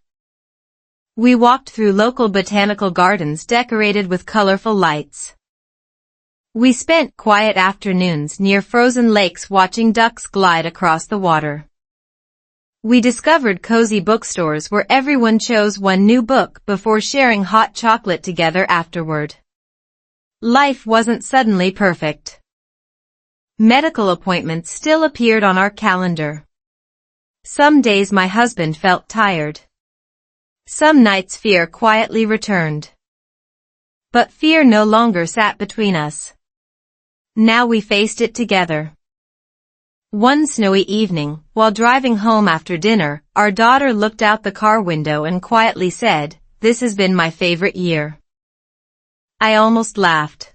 We walked through local botanical gardens decorated with colorful lights. We spent quiet afternoons near frozen lakes watching ducks glide across the water. We discovered cozy bookstores where everyone chose one new book before sharing hot chocolate together afterward. Life wasn't suddenly perfect. Medical appointments still appeared on our calendar. Some days my husband felt tired. Some nights fear quietly returned. But fear no longer sat between us. Now we faced it together. One snowy evening, while driving home after dinner, our daughter looked out the car window and quietly said, "This has been my favorite year." I almost laughed.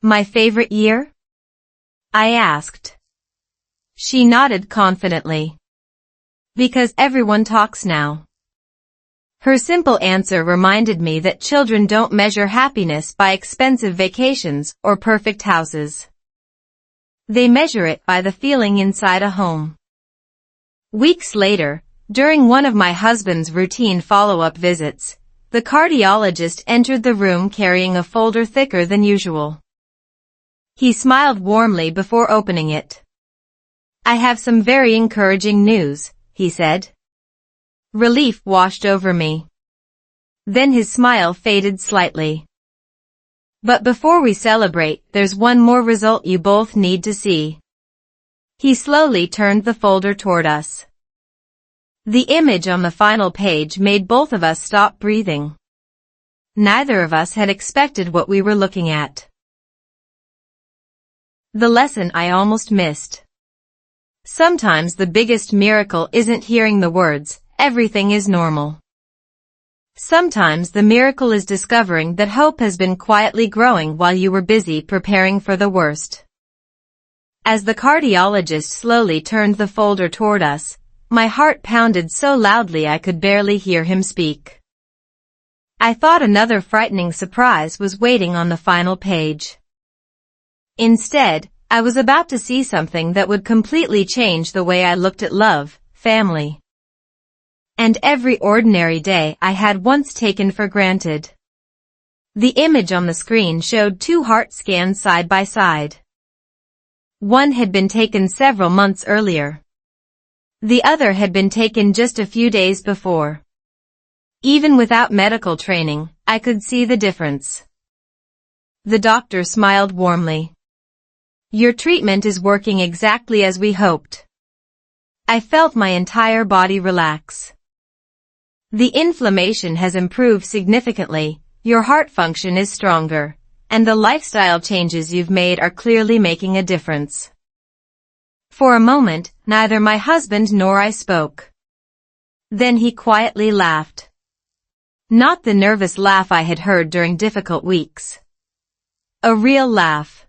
My favorite year? I asked. She nodded confidently. Because everyone talks now. Her simple answer reminded me that children don't measure happiness by expensive vacations or perfect houses. They measure it by the feeling inside a home. Weeks later, during one of my husband's routine follow-up visits, the cardiologist entered the room carrying a folder thicker than usual. He smiled warmly before opening it. "I have some very encouraging news," he said. Relief washed over me. Then his smile faded slightly. "But before we celebrate, there's one more result you both need to see." He slowly turned the folder toward us. The image on the final page made both of us stop breathing. Neither of us had expected what we were looking at. The lesson I almost missed. Sometimes the biggest miracle isn't hearing the words, "Everything is normal." Sometimes the miracle is discovering that hope has been quietly growing while you were busy preparing for the worst. As the cardiologist slowly turned the folder toward us, my heart pounded so loudly I could barely hear him speak. I thought another frightening surprise was waiting on the final page. Instead, I was about to see something that would completely change the way I looked at love, family, and every ordinary day I had once taken for granted. The image on the screen showed two heart scans side by side. One had been taken several months earlier. The other had been taken just a few days before. Even without medical training, I could see the difference. The doctor smiled warmly. "Your treatment is working exactly as we hoped." I felt my entire body relax. "The inflammation has improved significantly, your heart function is stronger, and the lifestyle changes you've made are clearly making a difference." For a moment, neither my husband nor I spoke. Then he quietly laughed. Not the nervous laugh I had heard during difficult weeks. A real laugh.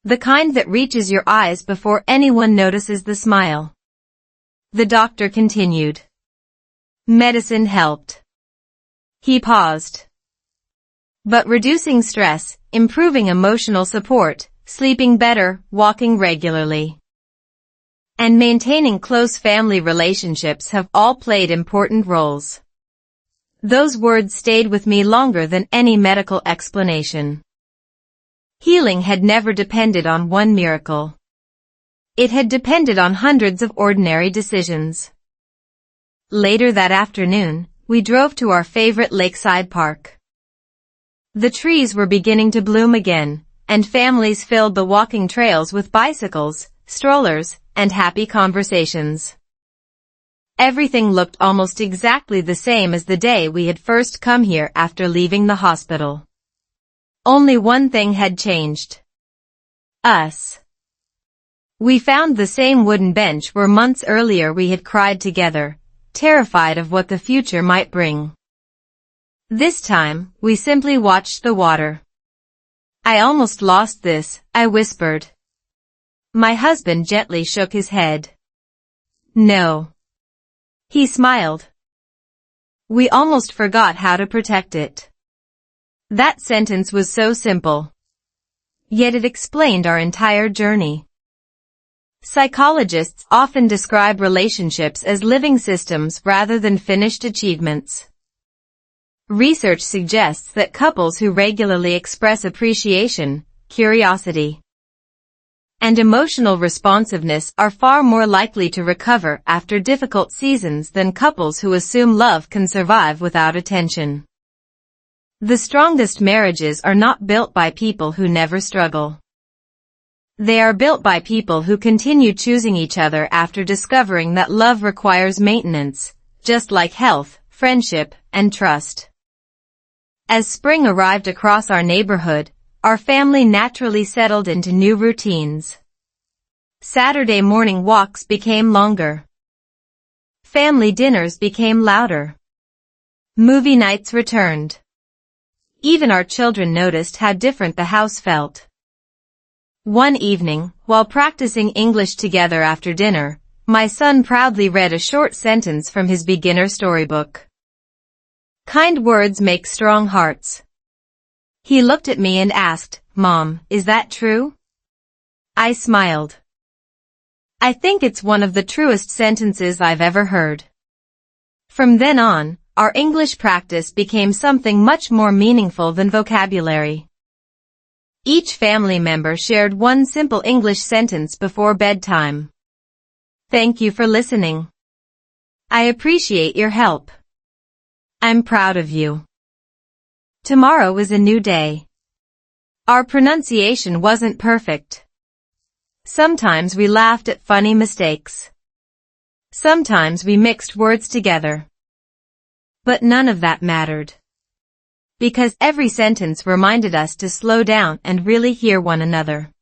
The kind that reaches your eyes before anyone notices the smile. The doctor continued. "Medicine helped." He paused. "But reducing stress, improving emotional support, sleeping better, walking regularly, and maintaining close family relationships have all played important roles." Those words stayed with me longer than any medical explanation. Healing had never depended on one miracle. It had depended on hundreds of ordinary decisions. Later that afternoon, we drove to our favorite lakeside park. The trees were beginning to bloom again, and families filled the walking trails with bicycles, strollers, and happy conversations. Everything looked almost exactly the same as the day we had first come here after leaving the hospital. Only one thing had changed. Us. We found the same wooden bench where months earlier we had cried together, terrified of what the future might bring. This time, we simply watched the water. I almost lost this, I whispered. My husband gently shook his head. No. He smiled. We almost forgot how to protect it. That sentence was so simple. Yet it explained our entire journey. Psychologists often describe relationships as living systems rather than finished achievements. Research suggests that couples who regularly express appreciation, curiosity, and emotional responsiveness are far more likely to recover after difficult seasons than couples who assume love can survive without attention. The strongest marriages are not built by people who never struggle. They are built by people who continue choosing each other after discovering that love requires maintenance, just like health, friendship, and trust. As spring arrived across our neighborhood, our family naturally settled into new routines. Saturday morning walks became longer. Family dinners became louder. Movie nights returned. Even our children noticed how different the house felt. One evening, while practicing English together after dinner, my son proudly read a short sentence from his beginner storybook. Kind words make strong hearts. He looked at me and asked, Mom, is that true? I smiled. I think it's one of the truest sentences I've ever heard. From then on, our English practice became something much more meaningful than vocabulary. Each family member shared one simple English sentence before bedtime. Thank you for listening. I appreciate your help. I'm proud of you. Tomorrow is a new day. Our pronunciation wasn't perfect. Sometimes we laughed at funny mistakes. Sometimes we mixed words together. But none of that mattered. Because every sentence reminded us to slow down and really hear one another.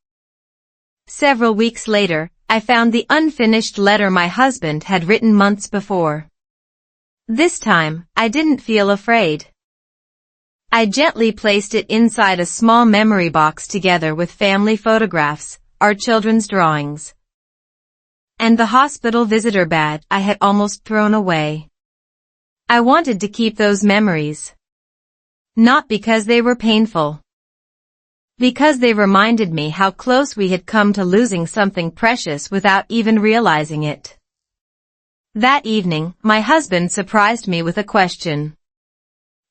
Several weeks later, I found the unfinished letter my husband had written months before. This time, I didn't feel afraid. I gently placed it inside a small memory box together with family photographs, our children's drawings, and the hospital visitor badge I had almost thrown away. I wanted to keep those memories. Not because they were painful. Because they reminded me how close we had come to losing something precious without even realizing it. That evening, my husband surprised me with a question.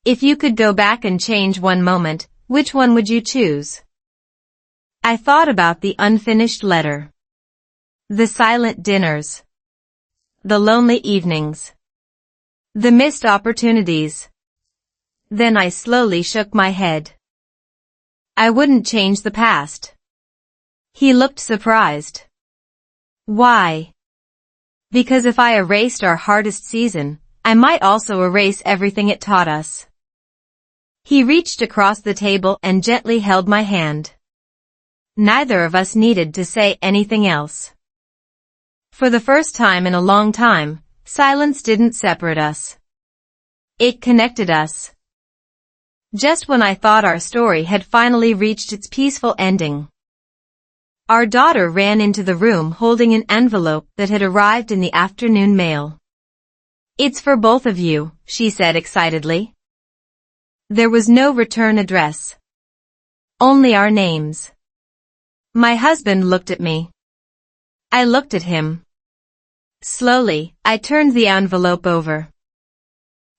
If you could go back and change one moment, which one would you choose? I thought about the unfinished letter. The silent dinners. The lonely evenings. The missed opportunities. Then I slowly shook my head. I wouldn't change the past. He looked surprised. Why? Because if I erased our hardest season, I might also erase everything it taught us. He reached across the table and gently held my hand. Neither of us needed to say anything else. For the first time in a long time, silence didn't separate us. It connected us. Just when I thought our story had finally reached its peaceful ending, our daughter ran into the room holding an envelope that had arrived in the afternoon mail. It's for both of you, she said excitedly. There was no return address. Only our names. My husband looked at me. I looked at him. Slowly, I turned the envelope over.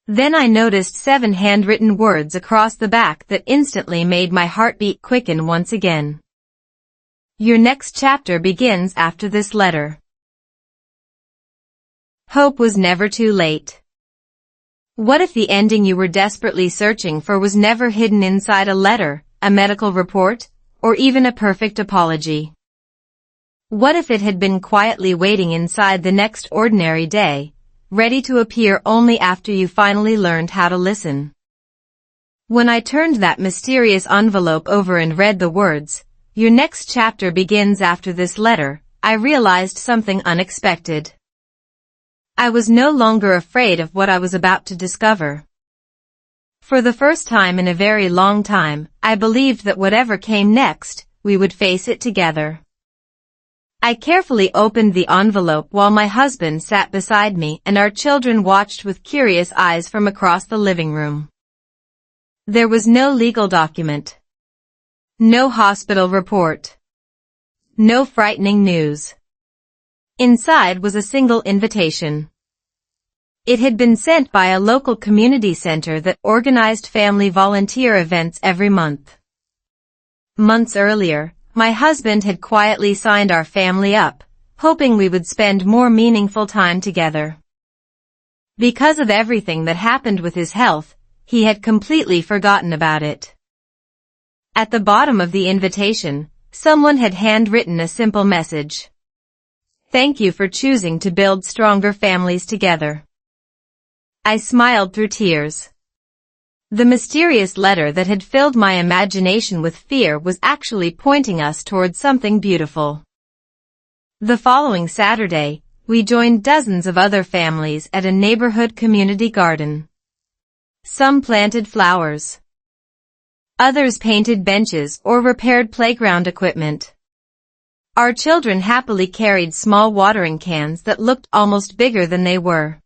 Then I noticed 7 handwritten words across the back that instantly made my heartbeat quicken once again. Your next chapter begins after this letter. Hope was never too late. What if the ending you were desperately searching for was never hidden inside a letter, a medical report, or even a perfect apology? What if it had been quietly waiting inside the next ordinary day, ready to appear only after you finally learned how to listen? When I turned that mysterious envelope over and read the words, your next chapter begins after this letter, I realized something unexpected. I was no longer afraid of what I was about to discover. For the first time in a very long time, I believed that whatever came next, we would face it together. I carefully opened the envelope while my husband sat beside me and our children watched with curious eyes from across the living room. There was no legal document. No hospital report. No frightening news. Inside was a single invitation. It had been sent by a local community center that organized family volunteer events every month. Months earlier, my husband had quietly signed our family up, hoping we would spend more meaningful time together. Because of everything that happened with his health, he had completely forgotten about it. At the bottom of the invitation, someone had handwritten a simple message. Thank you for choosing to build stronger families together. I smiled through tears. The mysterious letter that had filled my imagination with fear was actually pointing us towards something beautiful. The following Saturday, we joined dozens of other families at a neighborhood community garden. Some planted flowers. Others painted benches or repaired playground equipment. Our children happily carried small watering cans that looked almost bigger than they were.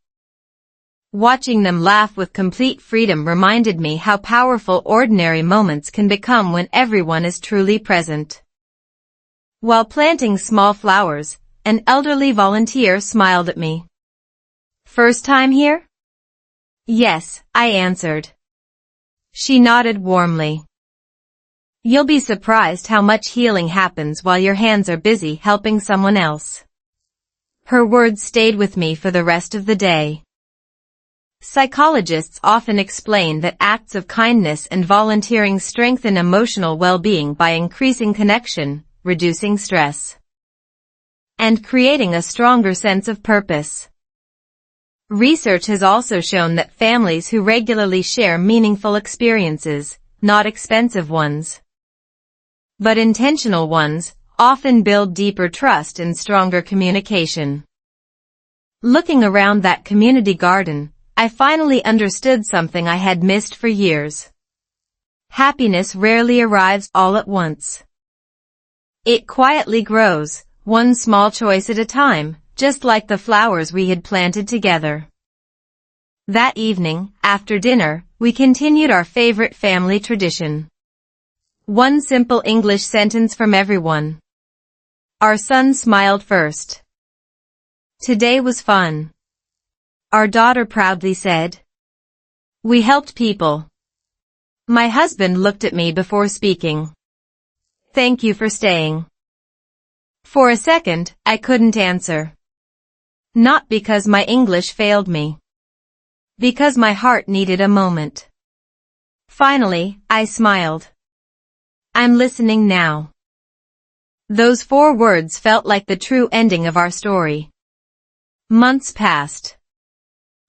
Watching them laugh with complete freedom reminded me how powerful ordinary moments can become when everyone is truly present. While planting small flowers, an elderly volunteer smiled at me. First time here? Yes, I answered. She nodded warmly. You'll be surprised how much healing happens while your hands are busy helping someone else. Her words stayed with me for the rest of the day. Psychologists often explain that acts of kindness and volunteering strengthen emotional well-being by increasing connection, reducing stress, and creating a stronger sense of purpose. Research has also shown that families who regularly share meaningful experiences, not expensive ones, but intentional ones, often build deeper trust and stronger communication. Looking around that community garden, I finally understood something I had missed for years. Happiness rarely arrives all at once. It quietly grows, one small choice at a time, just like the flowers we had planted together. That evening, after dinner, we continued our favorite family tradition. One simple English sentence from everyone. Our son smiled first. Today was fun. Our daughter proudly said. We helped people. My husband looked at me before speaking. Thank you for staying. For a second, I couldn't answer. Not because my English failed me. Because my heart needed a moment. Finally, I smiled. I'm listening now. Those 4 words felt like the true ending of our story. Months passed.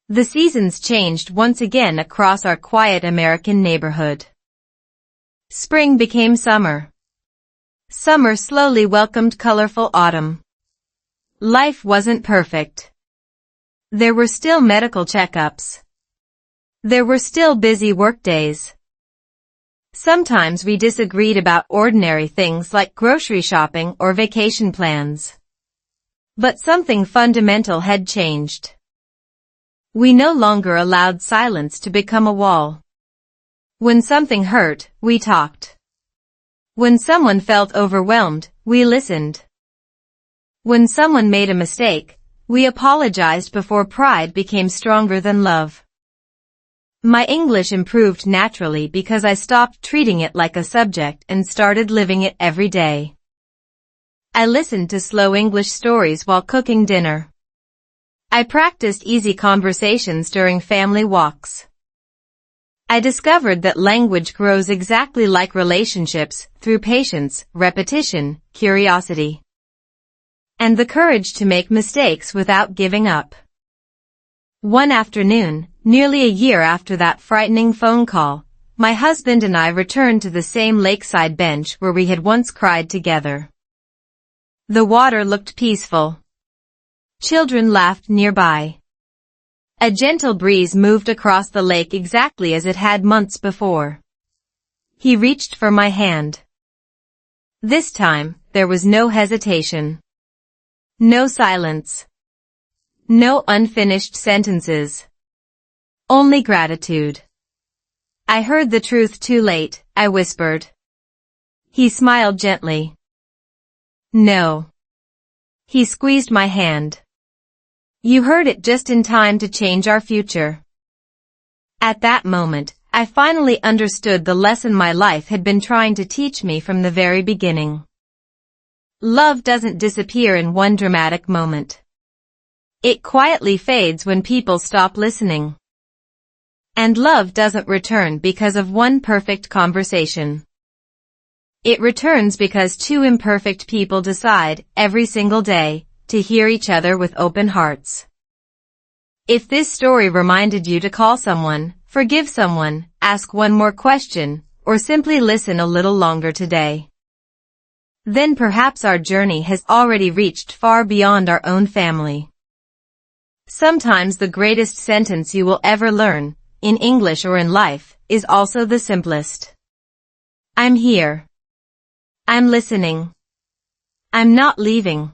The seasons changed once again across our quiet American neighborhood. Spring became summer. Summer slowly welcomed colorful autumn. Life wasn't perfect. There were still medical checkups. There were still busy workdays. Sometimes we disagreed about ordinary things like grocery shopping or vacation plans. But something fundamental had changed. We no longer allowed silence to become a wall. When something hurt, we talked. When someone felt overwhelmed, we listened. When someone made a mistake, we apologized before pride became stronger than love. My English improved naturally because I stopped treating it like a subject and started living it every day. I listened to slow English stories while cooking dinner. I practiced easy conversations during family walks. I discovered that language grows exactly like relationships, through patience, repetition, curiosity, and the courage to make mistakes without giving up. One afternoon, nearly a year after that frightening phone call, my husband and I returned to the same lakeside bench where we had once cried together. The water looked peaceful. Children laughed nearby. A gentle breeze moved across the lake exactly as it had months before. He reached for my hand. This time, there was no hesitation. No silence. No unfinished sentences. Only gratitude. I heard the truth too late, I whispered. He smiled gently. No. He squeezed my hand. You heard it just in time to change our future. At that moment, I finally understood the lesson my life had been trying to teach me from the very beginning. Love doesn't disappear in one dramatic moment. It quietly fades when people stop listening. And love doesn't return because of one perfect conversation. It returns because two imperfect people decide, every single day, to hear each other with open hearts. If this story reminded you to call someone, forgive someone, ask one more question, or simply listen a little longer today, then perhaps our journey has already reached far beyond our own family. Sometimes the greatest sentence you will ever learn, in English or in life, is also the simplest. I'm here. I'm listening. I'm not leaving.